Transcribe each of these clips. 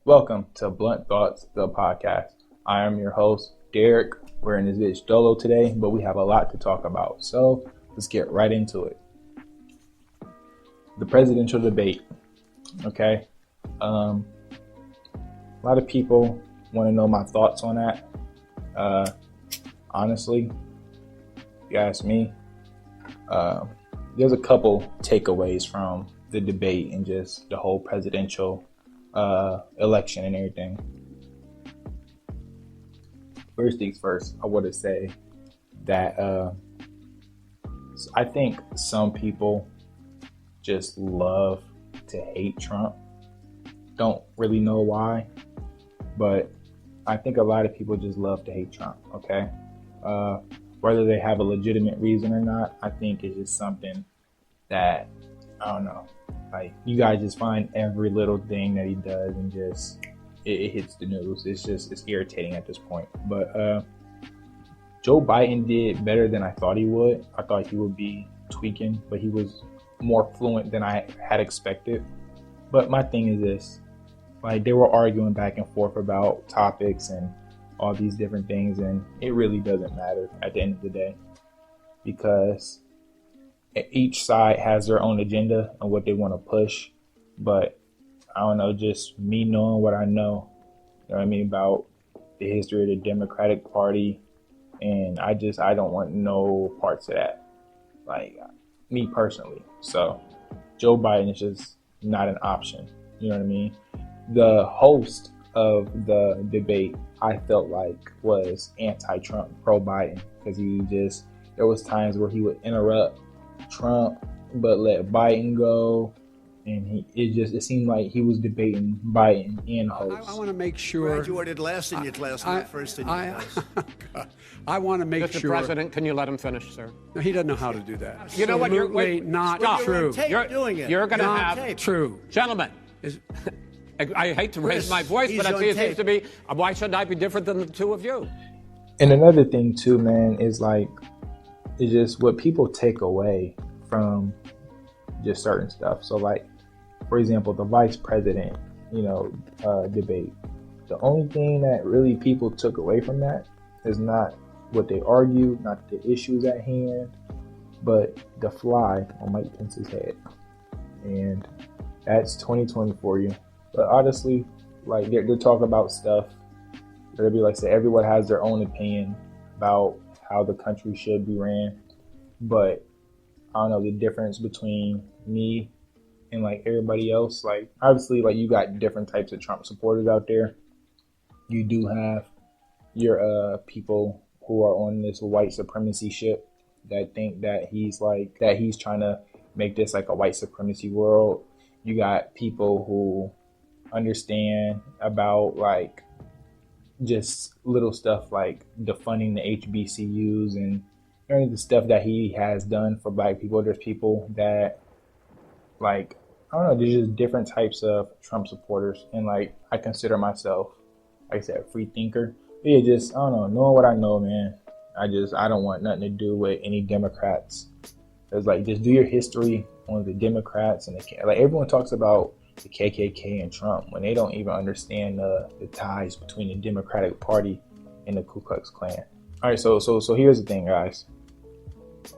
Welcome to Blunt Thoughts, the podcast. I am your host, Derek. We're in this bitch dolo today, but we have a lot to talk about. So let's get right into it. The presidential debate. Okay. A lot of people want to know my thoughts on that. Honestly, if you ask me, there's a couple takeaways from the debate and just the whole presidential election and everything. First things first, I want to say that I think some people just love to hate Trump. Don't really know why, but I think a lot of people just love to hate Trump, okay? Whether they have a legitimate reason or not, I think it's just something that, I don't know, like you guys just find every little thing that he does and just, it hits the news. It's irritating at this point. But Joe Biden did better than I thought he would. I thought he would be tweaking, but he was more fluent than I had expected. But my thing is this, like they were arguing back and forth about topics and all these different things, and it really doesn't matter at the end of the day because each side has their own agenda and what they want to push. But I don't know, just me knowing what I know, you know what I mean, about the history of the Democratic Party, and I don't want no parts of that, like me personally. So Joe Biden is just not an option, you know what I mean? The host of the debate, I felt like was anti-Trump, pro-Biden, because there was times where he would interrupt Trump but let Biden go, and it seemed like he was debating Biden and host. I want to make sure. Graduated last in your class, not first in your class. I want to make Mr. sure. President, can you let him finish, sir? No, he doesn't know how to do that. You know what? Absolutely not true. You're doing it. You're going to Not have true. Gentlemen. I hate to raise my voice, but I see it seems to be. Why should I be different than the two of you? And another thing too, man, is like it's just what people take away from just certain stuff. So like, for example, the vice president, debate. The only thing that really people took away from that is not what they argued, not the issues at hand, but the fly on Mike Pence's head. And that's 2020 for you. But honestly, like they're talking about stuff. They'll be like, say, everyone has their own opinion about how the country should be ran. But I don't know, the difference between me and like everybody else, like obviously like you got different types of Trump supporters out there. You do have your people who are on this white supremacy ship that think that he's trying to make this like a white supremacy world. You got people who understand about like just little stuff like defunding the HBCUs and the stuff that he has done for black people. There's people that like, I don't know, there's just different types of Trump supporters. And like, I consider myself, like I said, a free thinker. But yeah, just, I don't know, knowing what I know, man, I don't want nothing to do with any Democrats. It's like, just do your history on the Democrats and like everyone talks about the KKK and Trump when they don't even understand the ties between the Democratic Party and the Ku Klux Klan. All right, so here's the thing, guys.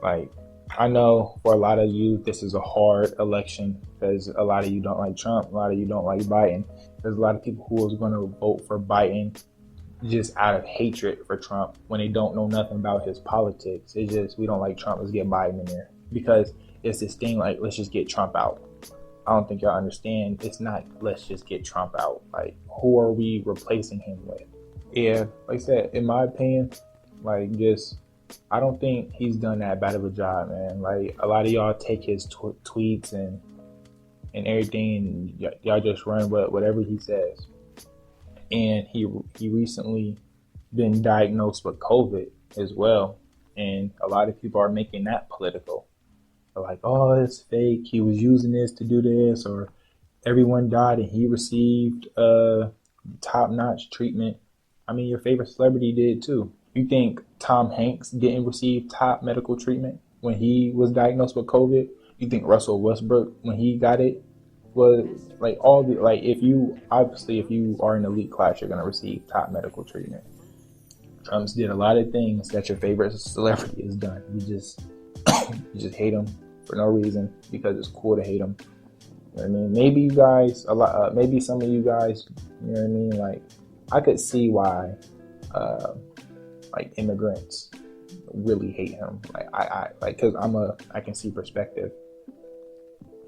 Like, I know for a lot of you, this is a hard election because a lot of you don't like Trump, a lot of you don't like Biden. There's a lot of people who is going to vote for Biden just out of hatred for Trump when they don't know nothing about his politics. It's just, we don't like Trump, let's get Biden in there. Because it's this thing like, let's just get Trump out. I don't think y'all understand. It's not, let's just get Trump out. Like, who are we replacing him with? Yeah, like I said, in my opinion, like just, I don't think he's done that bad of a job, man. Like, a lot of y'all take his tweets and everything, and y'all just run whatever he says. And he recently been diagnosed with COVID as well. And a lot of people are making that political. They're like, oh, it's fake. He was using this to do this, or everyone died and he received top-notch treatment. I mean, your favorite celebrity did too. You think Tom Hanks didn't receive top medical treatment when he was diagnosed with COVID? You think Russell Westbrook, when he got it, was like all the like if you are an elite class, you're gonna receive top medical treatment. Trump's did a lot of things that your favorite celebrity has done. You just hate him for no reason because it's cool to hate him. You know what I mean? Maybe you guys maybe some of you guys, you know what I mean? Like I could see why like immigrants really hate him. Like I because I can see perspective.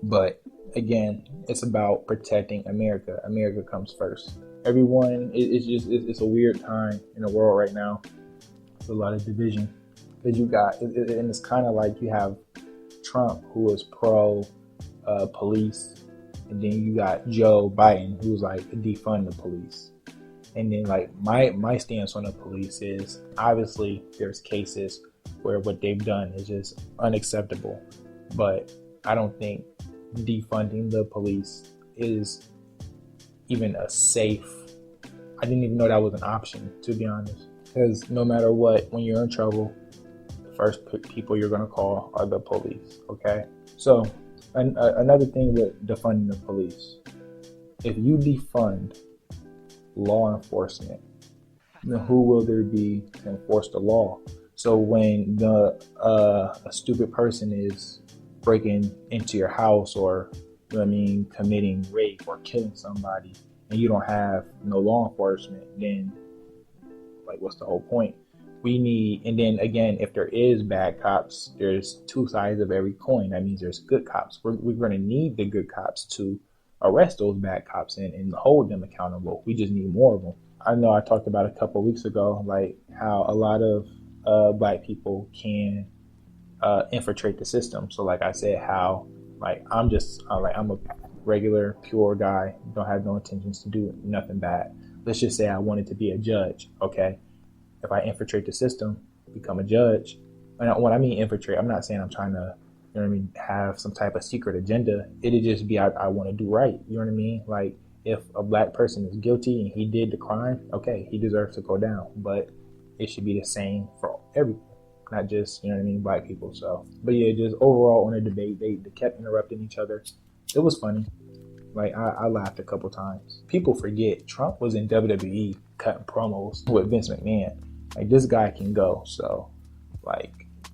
But again, it's about protecting America. America comes first. Everyone, it's a weird time in the world right now. It's a lot of division because you got, and it's kind of like you have Trump who is pro police, and then you got Joe Biden who's like defund the police. And then like my stance on the police is obviously there's cases where what they've done is just unacceptable, but I don't think defunding the police is even a safe. I didn't even know that was an option, to be honest, because no matter what, when you're in trouble, the first people you're going to call are the police. Okay, so another thing with defunding the police, if you defund law enforcement, then who will there be to enforce the law? So when a stupid person is breaking into your house or, you know what I mean, committing rape or killing somebody, and you don't have no law enforcement, then like what's the whole point? We need, and then again, if there is bad cops, there's two sides of every coin. That means there's good cops. We're going to need the good cops to arrest those bad cops and hold them accountable. We just need more of them. I know I talked about a couple of weeks ago, like how a lot of black people can infiltrate the system. So like I said, how like I'm a regular pure guy, don't have no intentions to do nothing bad. Let's just say I wanted to be a judge. Okay, if I infiltrate the system, become a judge. And when I mean infiltrate, I'm not saying I'm trying to, you know what I mean, have some type of secret agenda. It'd just be I want to do right. You know what I mean? Like if a black person is guilty and he did the crime, okay, he deserves to go down. But it should be the same for everyone, not just, you know what I mean, black people. So, but yeah, just overall on the debate, they kept interrupting each other. It was funny. Like I laughed a couple times. People forget Trump was in WWE cutting promos with Vince McMahon. Like this guy can go. So like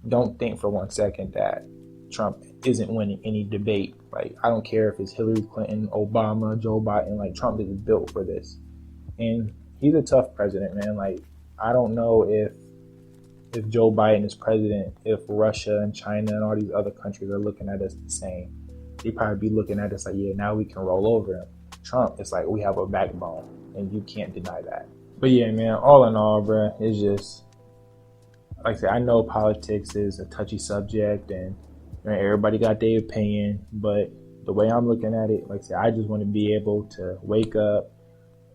don't think for 1 second that Trump isn't winning any debate. Like I don't care if it's Hillary Clinton, Obama, Joe Biden. Like Trump is built for this, and he's a tough president, man. Like I don't know if Joe Biden is president, if Russia and China and all these other countries are looking at us the same. They probably be looking at us like, yeah, now we can roll over him. Trump, it's like we have a backbone, and you can't deny that. But yeah, man, all in all, bro, it's just like I said. I know politics is a touchy subject, and everybody got their opinion. But the way I'm looking at it, like I said, I just want to be able to wake up,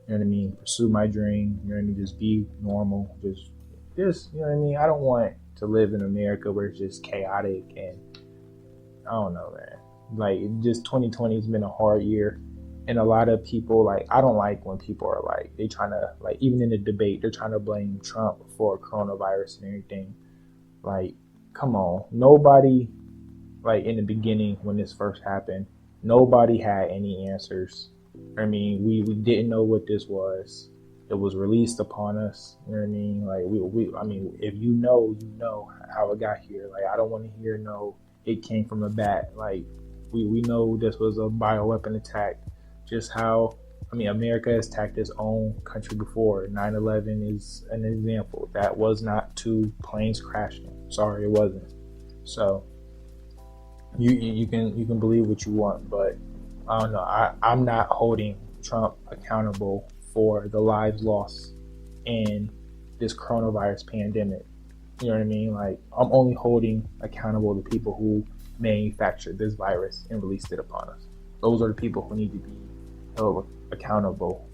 you know what I mean, pursue my dream, you know what I mean, just be normal, just you know what I mean. I don't want to live in America where it's just chaotic, and I don't know, man. Like just 2020 has been a hard year, and a lot of people, like, I don't like when people are like, they trying to, like, even in the debate, they're trying to blame Trump for coronavirus and everything. Like, come on, nobody, like in the beginning when this first happened, nobody had any answers. I mean, we didn't know what this was. It was released upon us. You know what I mean? Like I mean, if you know how it got here. Like I don't want to hear no, it came from a bat. Like we know this was a bioweapon attack. Just how, I mean, America has attacked its own country before. 9/11 is an example. That was not two planes crashing. Sorry, it wasn't. So you can believe what you want, but I don't know. I'm not holding Trump accountable for the lives lost in this coronavirus pandemic. You know what I mean? Like, I'm only holding accountable the people who manufactured this virus and released it upon us. Those are the people who need to be held accountable,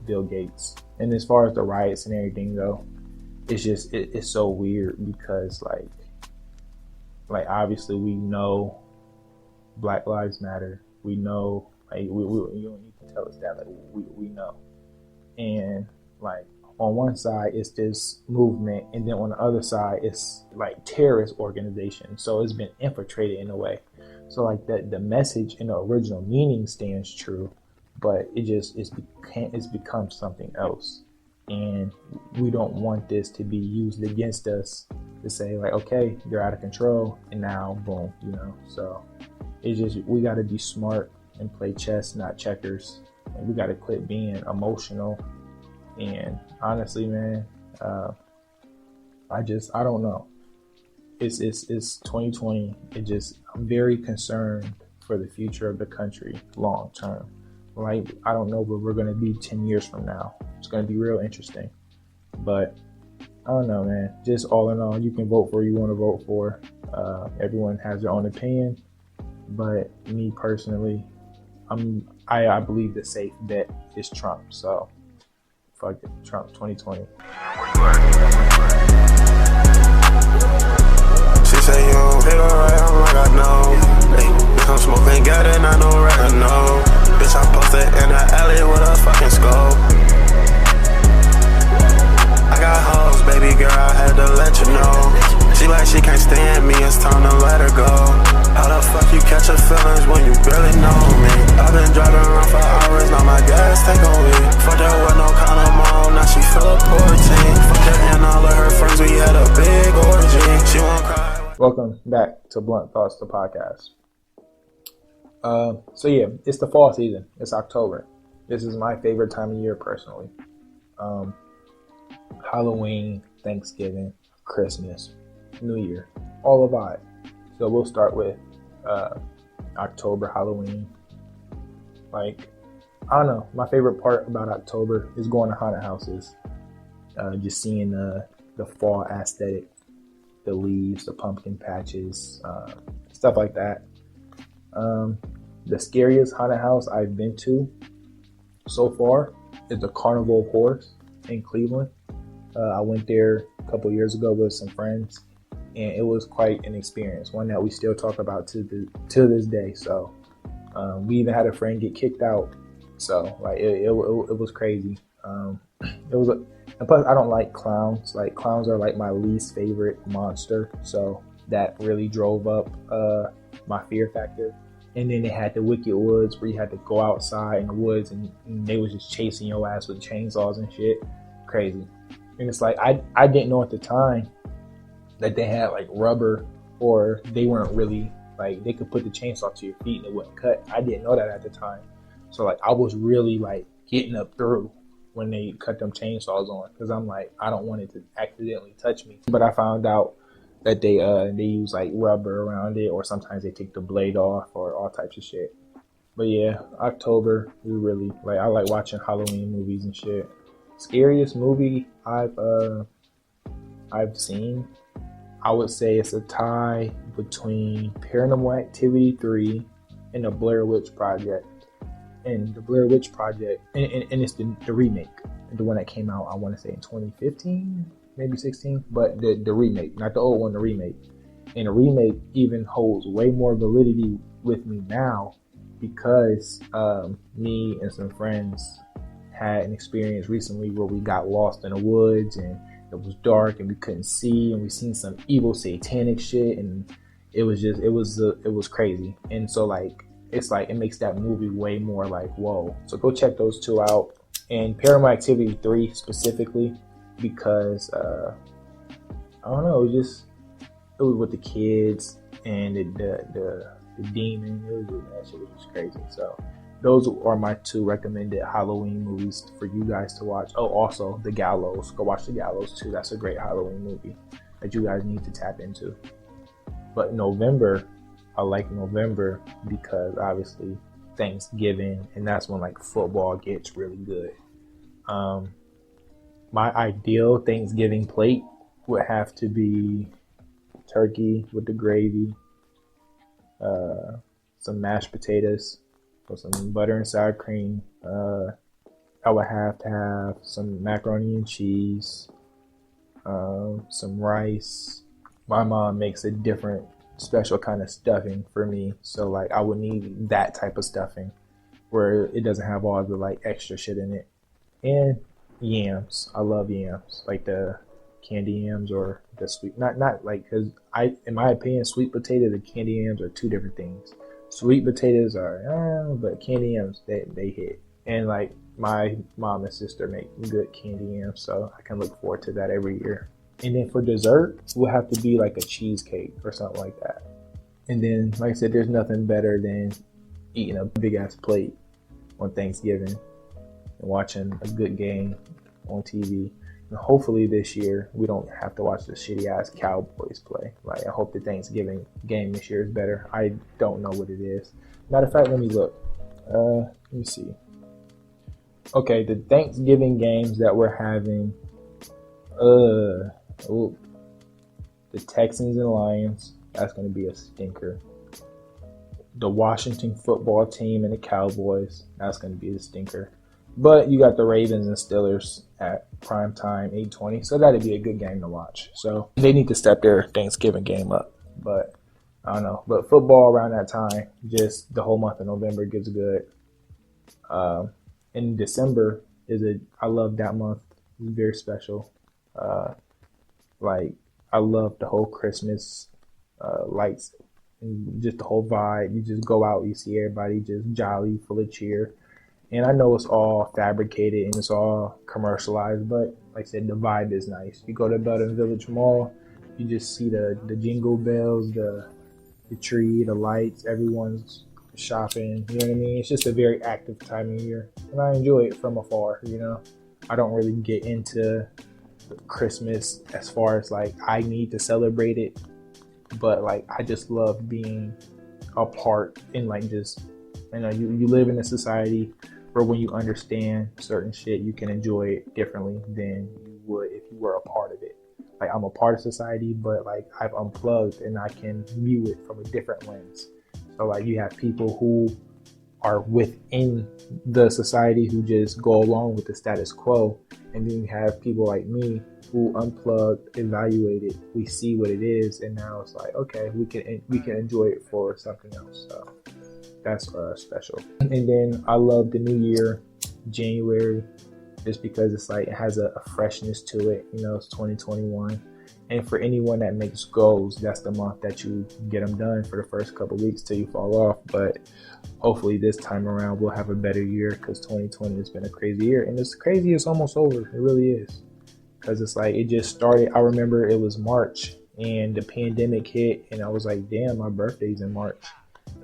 Bill Gates. And as far as the riots and everything, though, it's just, it's so weird because, like obviously we know Black Lives Matter. We know, like, you don't need to tell us that, like, we know. And, like, on one side, it's this movement, and then on the other side, it's, like, terrorist organization. So it's been infiltrated in a way. So like that, the message and the original meaning stands true, but it's become something else. And we don't want this to be used against us to say like, okay, you're out of control and now boom, so it's just, we got to be smart and play chess, not checkers. And we got to quit being emotional. And honestly, man, I don't know. It's 2020. I'm very concerned for the future of the country long term. Like, I don't know where we're going to be 10 years from now. It's going to be real interesting. But I don't know, man. Just all in all, you can vote for who you want to vote for. Everyone has their own opinion. But me personally, I believe the safe bet is Trump. So fuck it, Trump 2020. She say you don't hit her right, I'm like I know. Hey, come smoke and get it, I know right, I know. Bitch, I posted in the alley with a fucking scope. I got hoes, baby girl, I had to let you know. She like she can't stand me, it's time to let her go. How the fuck you catch her feelings when you barely know me? I've been driving around for hours, now my gas tank on me. Fucked her with no condom on, now she feel a poor team. Fucked her and all of her friends, we had a big orgy. She won't cry. Welcome back to Blunt Thoughts, the podcast. So yeah, it's the fall season. It's October. This is my favorite time of year personally. Halloween, Thanksgiving, Christmas, New Year, all a vibe. So we'll start with October, Halloween. Like, I don't know. My favorite part about October is going to haunted houses. Just seeing the fall aesthetic, the leaves, the pumpkin patches, stuff like that. The scariest haunted house I've been to so far is the Carnival of Horrors in Cleveland. I went there a couple years ago with some friends, and it was quite an experience, one that we still talk about to this day. So we even had a friend get kicked out. So like it was crazy. And plus I don't like clowns. Like, clowns are like my least favorite monster. So that really drove up my fear factor. And then they had the Wicked Woods where you had to go outside in the woods and they was just chasing your ass with chainsaws and shit. Crazy. And it's like, I didn't know at the time that they had like rubber, or they weren't really like, they could put the chainsaw to your feet and it wouldn't cut. I didn't know that at the time. So like, I was really like getting up through when they cut them chainsaws on, because I'm like, I don't want it to accidentally touch me. But I found out that they use like rubber around it, or sometimes they take the blade off, or all types of shit. But yeah, October, we really like, I like watching Halloween movies and shit. Scariest movie I've seen, I would say it's a tie between Paranormal Activity 3 and the Blair Witch Project. And the Blair Witch Project, and it's the remake, the one that came out, I want to say in 2015, maybe 16, but the remake, not the old one, the remake. And the remake even holds way more validity with me now, because me and some friends had an experience recently where we got lost in the woods and it was dark and we couldn't see, and we seen some evil satanic shit, and it was crazy. And so like, it's like, it makes that movie way more like, whoa. So go check those two out. And Paranormal Activity 3 specifically, because I don't know, it was with the kids and the demon. That shit was just crazy. So those are my two recommended Halloween movies for you guys to watch. Oh, also The Gallows. Go watch The Gallows too. That's a great Halloween movie that you guys need to tap into. But November, I like November because obviously Thanksgiving, and that's when like football gets really good. My ideal Thanksgiving plate would have to be turkey with the gravy, some mashed potatoes with some butter and sour cream. I would have to have some macaroni and cheese, some rice. My mom makes a different special kind of stuffing for me, so like I would need that type of stuffing where it doesn't have all the like extra shit in it. And yams, I love yams, like the candy yams or the sweet, not like, because in my opinion, sweet potatoes and candy yams are two different things. Sweet potatoes are, but candy yams, they hit. And like my mom and sister make good candy yams, so I can look forward to that every year. And then for dessert, we'll have to be like a cheesecake or something like that. And then, like I said, there's nothing better than eating a big ass plate on Thanksgiving and watching a good game on TV. And hopefully this year we don't have to watch the shitty ass Cowboys play. Like, I hope the Thanksgiving game this year is better. I don't know what it is. Matter of fact, let me look. Let me see. Okay, the Thanksgiving games that we're having. The Texans and Lions. That's going to be a stinker. The Washington football team and the Cowboys. That's going to be a stinker. But you got the Ravens and Steelers at prime time, 8:20. So that'd be a good game to watch. So they need to step their Thanksgiving game up. But I don't know. But football around that time, just the whole month of November gets good. In December I love that month. It's very special. Like, I love the whole Christmas lights and just the whole vibe. You just go out, you see everybody just jolly, full of cheer. And I know it's all fabricated and it's all commercialized, but like I said, the vibe is nice. You go to Belden Village Mall, you just see the jingle bells, the tree, the lights, everyone's shopping, you know what I mean? It's just a very active time of year, and I enjoy it from afar, you know? I don't really get into Christmas as far as like I need to celebrate it, but like I just love being a part and like just, you know, you live in a society where when you understand certain shit, you can enjoy it differently than you would if you were a part of it. Like, I'm a part of society, but like I've unplugged and I can view it from a different lens. So like you have people who are within the society who just go along with the status quo, and then you have people like me who unplugged, evaluate it, we see what it is, and now it's like, okay, we can enjoy it for something else. So that's special. And then I love the new year, January, just because it's like it has a freshness to it. You know, it's 2021. And for anyone that makes goals, that's the month that you get them done for the first couple of weeks till you fall off. But hopefully this time around we'll have a better year, because 2020 has been a crazy year. And it's crazy, it's almost over. It really is. Because it's like, it just started. I remember it was March and the pandemic hit, and I was like, damn, my birthday's in March.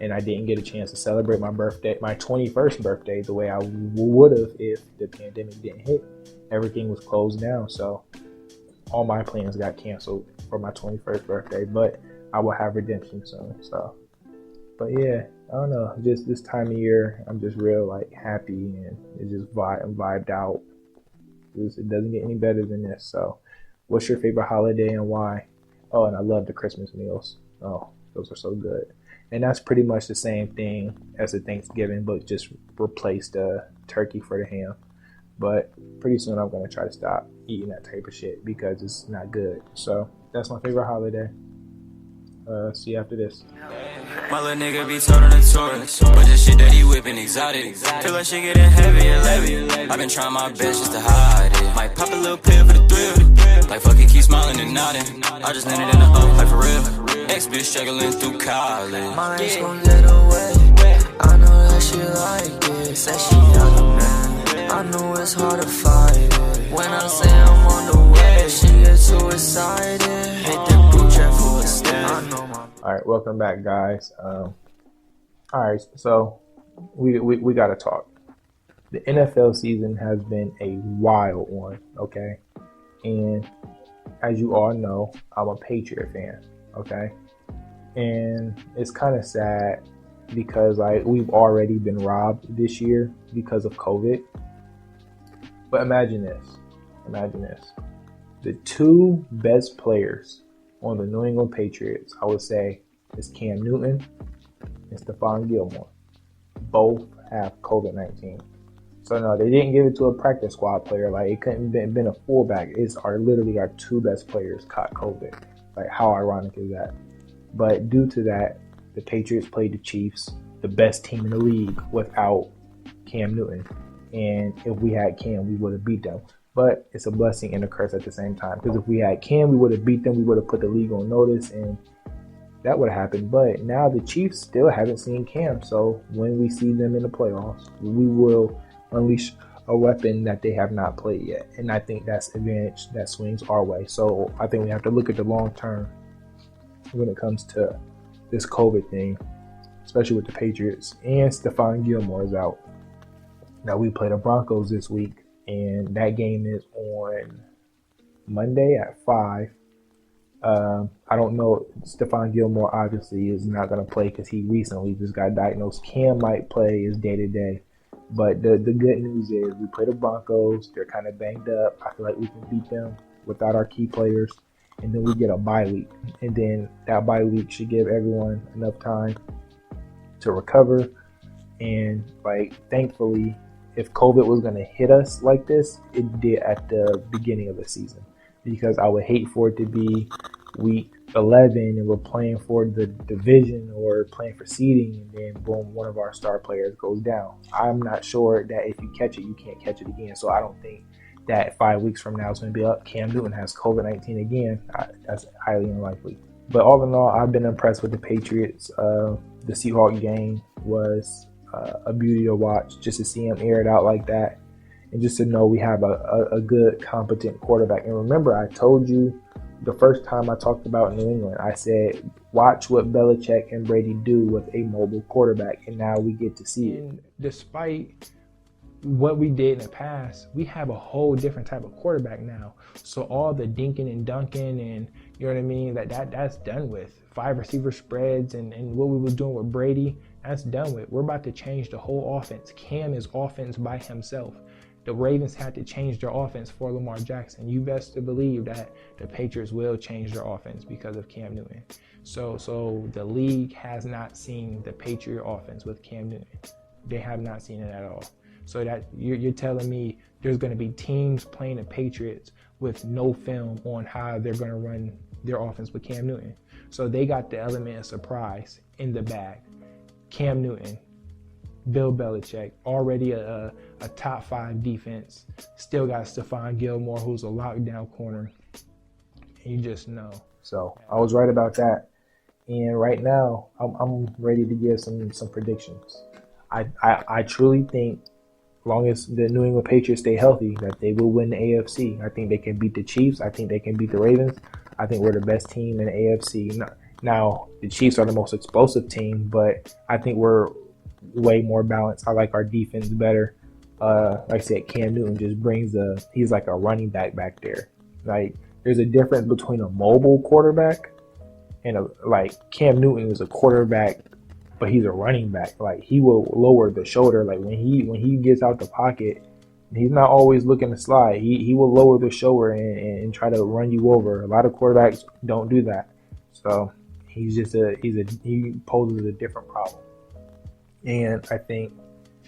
And I didn't get a chance to celebrate my birthday, my 21st birthday, the way I would have if the pandemic didn't hit. Everything was closed down. So all my plans got canceled for my 21st birthday, but I will have redemption soon. So, but yeah, I don't know. Just this time of year, I'm just real like happy, and it just vibed out. It doesn't get any better than this. So, what's your favorite holiday and why? Oh, and I love the Christmas meals. Oh, those are so good. And that's pretty much the same thing as a Thanksgiving, but just replace the turkey for the ham. But pretty soon I'm going to try to stop eating that type of shit because it's not good. So that's my favorite holiday. See you after this. My little nigga be toting the tourist, but the shit that he whipping exotic. Feel like shit getting heavier lately. I've been trying my best just to hide it. Might pop a little pill for the thrill. Like fucking keep smiling and nodding. I just landed in the O, like for real. Ex-bitch struggling through college. My ex gon' get away. I know that she like it. Say she on the man. I know it's hard to fight it. When I say I'm on the way, she gets too excited. Hit the boot trap for a stand. I know my. All right, welcome back, guys. All right, so we got to talk. The NFL season has been a wild one, okay? And as you all know, I'm a Patriot fan, okay? And it's kind of sad because like we've already been robbed this year because of COVID. But imagine this. The two best players on the New England Patriots, I would say, is Cam Newton and Stephon Gilmore. Both have COVID-19. So no, they didn't give it to a practice squad player. Like, it couldn't have been a fullback. It's literally our two best players caught COVID. Like, how ironic is that? But due to that, the Patriots played the Chiefs, the best team in the league, without Cam Newton. And if we had Cam, we would have beat them. But it's a blessing and a curse at the same time. Because if we had Cam, we would have beat them. We would have put the league on notice, and that would have happened. But now the Chiefs still haven't seen Cam. So when we see them in the playoffs, we will unleash a weapon that they have not played yet. And I think that's advantage that swings our way. So I think we have to look at the long term when it comes to this COVID thing, especially with the Patriots. And Stephon Gilmore is out. Now we play the Broncos this week. And that game is on Monday at 5. I don't know. Stephon Gilmore obviously is not going to play because he recently just got diagnosed. Cam might play his day-to-day. But the good news is we play the Broncos. They're kind of banged up. I feel like we can beat them without our key players. And then we get a bye week. And then that bye week should give everyone enough time to recover. And, thankfully, if COVID was going to hit us like this, it did at the beginning of the season. Because I would hate for it to be week 11 and we're playing for the division or playing for seeding, and then boom, one of our star players goes down. I'm not sure that if you catch it, you can't catch it again. So I don't think that 5 weeks from now it's going to be up. Cam Newton has COVID-19 again. That's highly unlikely. But all in all, I've been impressed with the Patriots. The Seahawks game was a beauty to watch, just to see him air it out like that, and just to know we have a good, competent quarterback. And remember, I told you the first time I talked about New England, I said, watch what Belichick and Brady do with a mobile quarterback, and now we get to see it. And despite what we did in the past, we have a whole different type of quarterback now. So all the dinking and dunking and, you know what I mean, that's done with. 5 receiver spreads and what we were doing with Brady, that's done with. We're about to change the whole offense. Cam is offense by himself. The Ravens had to change their offense for Lamar Jackson. You best to believe that the Patriots will change their offense because of Cam Newton. So the league has not seen the Patriot offense with Cam Newton. They have not seen it at all. So that you're telling me there's going to be teams playing the Patriots with no film on how they're going to run their offense with Cam Newton. So they got the element of surprise in the bag. Cam Newton, Bill Belichick, already a top 5 defense. Still got Stephon Gilmore, who's a lockdown corner. And you just know. So I was right about that. And right now, I'm ready to give some predictions. I truly think, as long as the New England Patriots stay healthy, that they will win the AFC. I think they can beat the Chiefs. I think they can beat the Ravens. I think we're the best team in the AFC. Now, the Chiefs are the most explosive team, but I think we're way more balanced. I like our defense better. Like I said, Cam Newton just brings he's like a running back there. Like, there's a difference between a mobile quarterback and Cam Newton is a quarterback, but he's a running back. Like, he will lower the shoulder. Like, when he gets out the pocket, he's not always looking to slide. He will lower the shoulder and try to run you over. A lot of quarterbacks don't do that. So he poses a different problem. And I think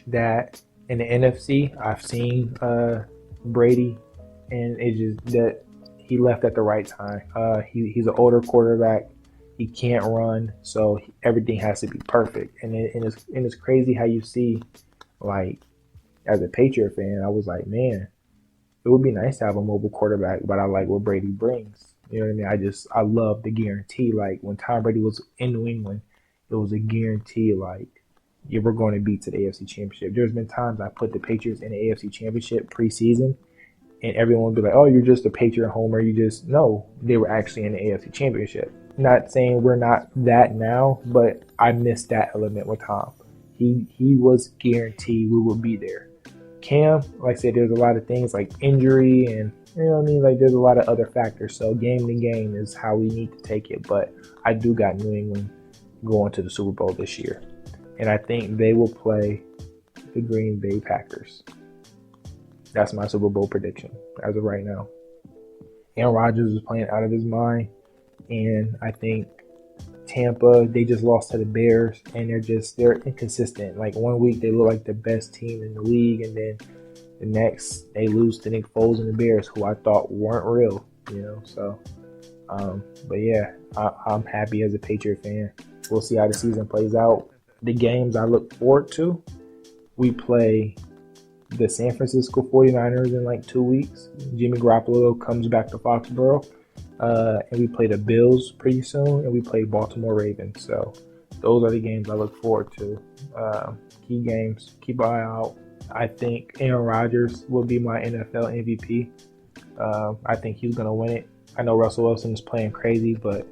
that in the NFC, I've seen Brady, and it's just that he left at the right time. He's an older quarterback. He can't run, so everything has to be perfect. And it's crazy how you see, like, as a Patriot fan, I was like, man, it would be nice to have a mobile quarterback, but I like what Brady brings. You know what I mean? I love the guarantee. Like, when Tom Brady was in New England, it was a guarantee, like, you were going to beat to the AFC Championship. There's been times I put the Patriots in the AFC Championship preseason, and everyone would be like, oh, you're just a Patriot homer. No, they were actually in the AFC Championship. Not saying we're not that now, but I missed that element with Tom. He was guaranteed we would be there. Cam, like I said, there's a lot of things like injury and, you know what I mean? Like, there's a lot of other factors. So game to game is how we need to take it. But I do got New England going to the Super Bowl this year. And I think they will play the Green Bay Packers. That's my Super Bowl prediction as of right now. Aaron Rodgers is playing out of his mind. And I think Tampa, they just lost to the Bears, and they're inconsistent. Like, one week they look like the best team in the league, and then the next they lose to Nick Foles and the Bears, who I thought weren't real, you know. So, but yeah, I'm happy as a Patriot fan. We'll see how the season plays out. The games I look forward to, we play the San Francisco 49ers in like 2 weeks. Jimmy Garoppolo comes back to Foxborough. And we play the Bills pretty soon, and we play Baltimore Ravens. So those are the games I look forward to. Key games, keep an eye out. I think Aaron Rodgers will be my NFL MVP. I think he's going to win it. I know Russell Wilson is playing crazy, but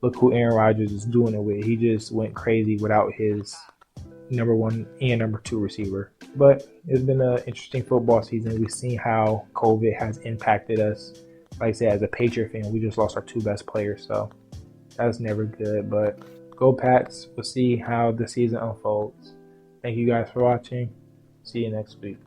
look who Aaron Rodgers is doing it with. He just went crazy without his number 1 and number 2 receiver. But it's been an interesting football season. We've seen how COVID has impacted us. Like I said, as a Patriot fan, we just lost our 2 best players, so that's never good. But go Pats. We'll see how the season unfolds. Thank you guys for watching. See you next week.